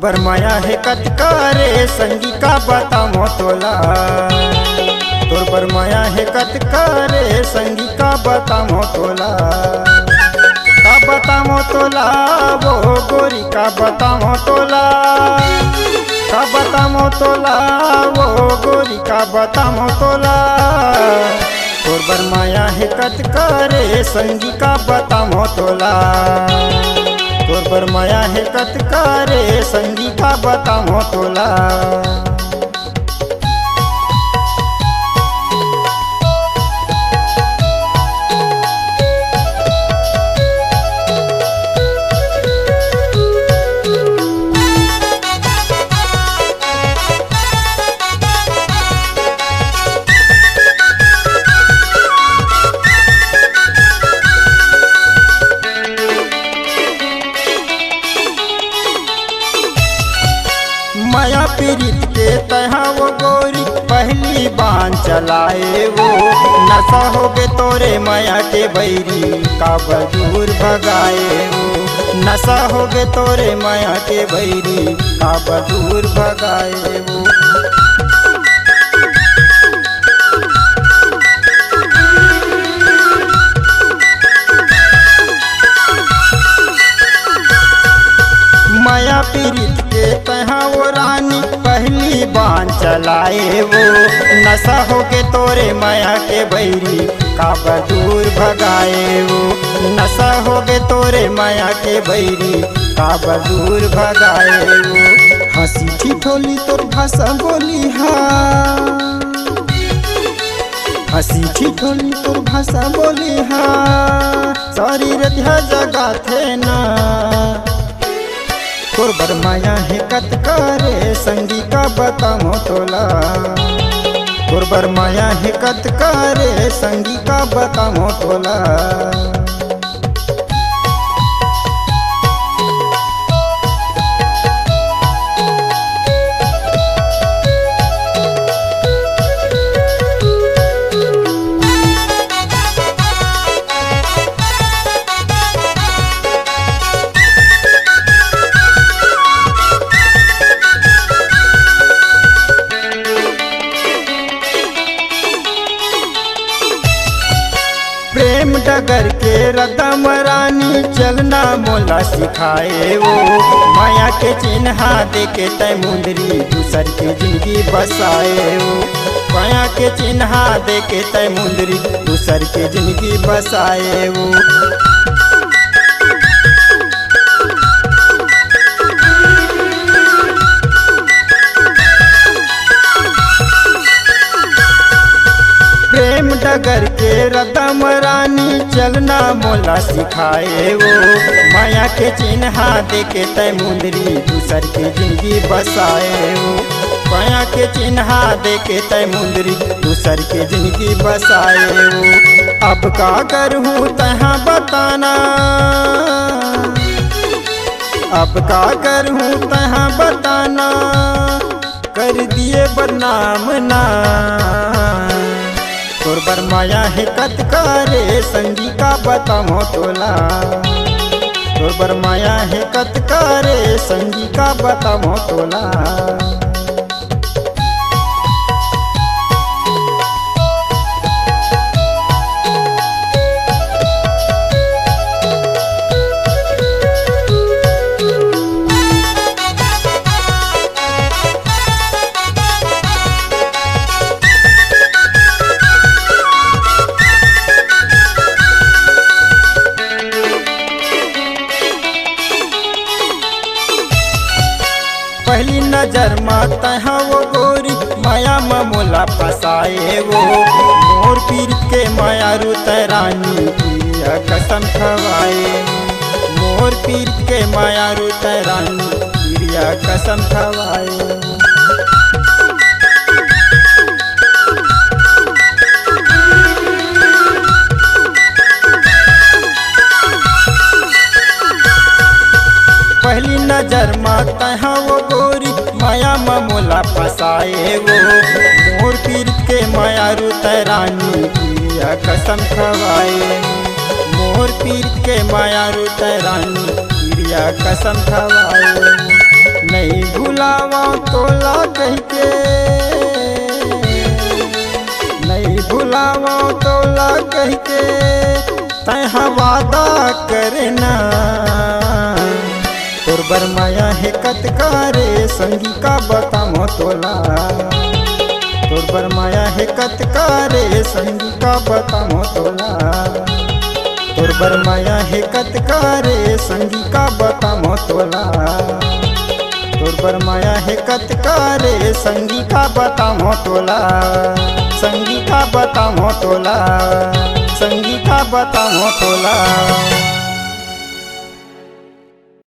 तोर माया है कतकारे संगी का बतामो तोला। तोर माया है कतकारे संगी का बतामो तोला। का बतामो तोला वो गोरी का बतामो तोला। का बतामो तोला वो गोरी का बतामो तोला। तोर माया है कतकारे संगी का बतामो तोला। तोर माया है कतकारे संगी का बतामो तोला। माया पीड़ित के तहा वो गोरी पहली बान चलाए वो। नशा हो गए तोरे माया के बैरी का बदूर भगाए वो। नशा हो गए तोरे माया के बैरी का बदूर भगाए वो। माया पीड़ित के तहा वो रानी पहली बान चलाए वो। नशा हो के तोरे माया के बैरी का बदूर भगाए वो। नशा हो गए तोरे माया के बैरी का बदूर भगाए वो। हंसी ठिठोली तोर भाषा बोली हा। हंसी ठिठोली तोर भाषा बोली हा। सारी रतिया जगा थे ना। तोर माया है कतकारे संगी का बतामो तोला। तोर माया है कतकारे संगी का बतामो तोला। प्रेम डगर के रदम रानी चलना मोला सिखाए वो। माया के चिन्हा दे के तय मुंदरी दूसर के जिंदगी बसाए वो। माया के चिन्हा दे के तय मुंदरी दूसर के जिंदगी बसाए वो। प्रेम डगर के रदम रानी चलना मोला सिखाए वो। माया के चिन्हा दे के तय मुंदरी दूसर के जिंदगी बसाए वो। माया के चिन्हा दे के तय मुंदरी दूसर के जिंदगी बसाए वो। अब का करूँ तहाँ बताना। अब का करूँ तहाँ बताना। कर दिए बदनाम ना। तोर माया है कतकारे संगी का बतामो तोला। तोर माया है कतकारे संगी का बतामो तोला। पहली नजर में तहाँ वो गोरी माया में मोला फसाए वो। मोर पीर के माया रुत रानी पिया कसम खवाए। मोर पीर के माया रुत रानी पिया कसम खवाए। पहली नजर में तहाँ वो गोरी माया में मोला फसाए वो। मोर पीर के माया रुत रानी पिया कसम खवाए। मोर पीर के माया रुत रानी क्रिया कसम खवाए नहीं भुलावा तोला कह के, नहीं भुलावा तोला कह के तह वादा करना। तोर बर माया है कतकारे संगी का बतामो तोला, तोर बर माया है कतकारे संगी का बतामो तोला, तोर बर माया है कतकारे संगी का बतामो तोला, तोर बर माया है कतकारे संगी का बतामो तोला, संगी का बतामो तोला, संगी का बतामो तोला।